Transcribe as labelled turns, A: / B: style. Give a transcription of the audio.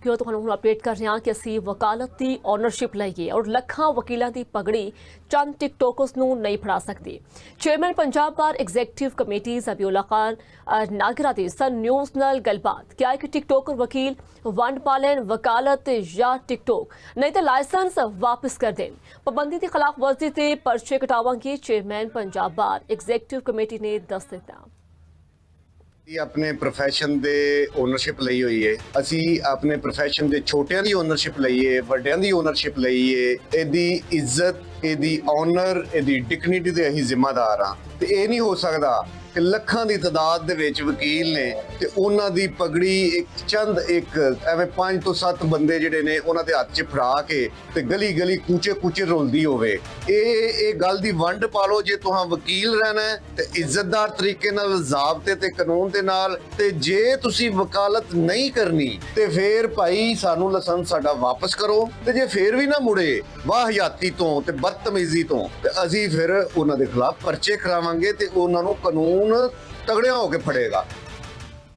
A: ਕਿ ਤੁਹਾਨੂੰ ਹੁਣ ਅਪਡੇਟ ਕਰ ਰਹੇ ਹਾਂ ਕਿ ਅਸੀਂ ਵਕਾਲਤ ਦੀ ਓਨਰਸ਼ਿਪ ਲਈਏ ਔਰ ਲੱਖਾਂ ਵਕੀਲਾਂ ਦੀ ਪਗੜੀ ਚੰਦ ਟਿਕਟੋਕਰਸ ਨੂੰ ਨਹੀਂ ਫੜਾ ਸਕਦੀ। ਚੇਅਰਮੈਨ ਪੰਜਾਬ ਬਾਰ ਐਗਜ਼ੈਕਟਿਵ ਕਮੇਟੀ ਜ਼ਬੀਉल्ला खान नागरा ਦੀ ਸਨ ਨਿਊਜ਼ ਨਾਲ ਗੱਲਬਾਤ ਕਿਹਾ ਕਿ ਟਿਕਟੋਕਰ ਵਕੀਲ ਵੰਡ ਪਾ ਲੈਣ ਵਕਾਲਤ ਜਾਂ ਟਿਕਟੋਕ ਨਹੀਂ ਤਾਂ ਲਾਇਸੈਂਸ ਵਾਪਸ ਕਰ ਦੇਣ। ਪਾਬੰਦੀ ਦੀ ਖਿਲਾਫ ਵਰਜ਼ੀ ਤੇ ਪਰਚੇ ਕਟਾਵਾਂਗੇ। ਚੇਅਰਮੈਨ ਪੰਜਾਬ ਬਾਰ ਐਗਜ਼ੈਕਟਿਵ ਕਮੇਟੀ ਨੇ ਦੱਸ ਦਿੱਤਾ।
B: अपने प्रोफैशन दे ओनरशिप लई हुई है। असी अपने प्रोफैशन दे छोटियां दी ओनरशिप लई है, वड्डियां दी ओनरशिप लई है। इहदी इज्जत, इहदी ऑनर, इहदी डिग्निटी दे असीं जिम्मेदार हां ते इह नहीं हो सकदा कि ਲੱਖਾਂ ਦੀ ਤਾਦਾਦ ਦੇ ਵਿੱਚ ਵਕੀਲ ਨੇ ਤੇ ਉਹਨਾਂ ਦੀ ਪਗੜੀ ਇੱਕ ਚੰਦ ਇੱਕ ਐਵੇਂ 5 ਤੋਂ 7 ਬੰਦੇ ਜਿਹੜੇ ਨੇ ਉਹਨਾਂ ਦੇ ਹੱਥ 'ਚ ਫੜਾ ਕੇ ਤੇ ਗਲੀ ਗਲੀ ਕੂਚੇ ਕੂਚੇ ਰੋਲਦੀ ਹੋਵੇ। ਇਹ ਗੱਲ ਦੀ ਵੰਡ ਪਾ ਲਓ। ਜੇ ਤੁਹਾਂ ਵਕੀਲ ਰਹਿਣਾ ਹੈ ਤੇ ਇੱਜ਼ਤਦਾਰ ਤਰੀਕੇ ਨਾਲ ਜ਼ਾਬਤੇ ਤੇ ਕਾਨੂੰਨ ਦੇ ਨਾਲ, ਤੇ ਜੇ ਤੁਸੀਂ ਵਕਾਲਤ ਨਹੀਂ ਕਰਨੀ ਤੇ ਫੇਰ ਭਾਈ ਸਾਨੂੰ ਲਾਇਸੈਂਸ ਸਾਡਾ ਵਾਪਸ ਕਰੋ। ਤੇ ਜੇ ਫੇਰ ਵੀ ਨਾ ਮੁੜੇ ਵਾਹਿਯਾਤੀ ਤੋਂ ਤੇ ਬਦਤਮੀਜ਼ੀ ਤੋਂ ਤੇ ਅਸੀਂ ਫਿਰ ਉਹਨਾਂ ਦੇ ਖਿਲਾਫ ਪਰਚੇ ਕਰਾਵਾਂਗੇ ਤੇ ਉਹਨਾਂ ਨੂੰ ਕਾਨੂੰਨ ਤਗੜਿਆਂ ਹੋ ਕੇ ਫੜੇਗਾ।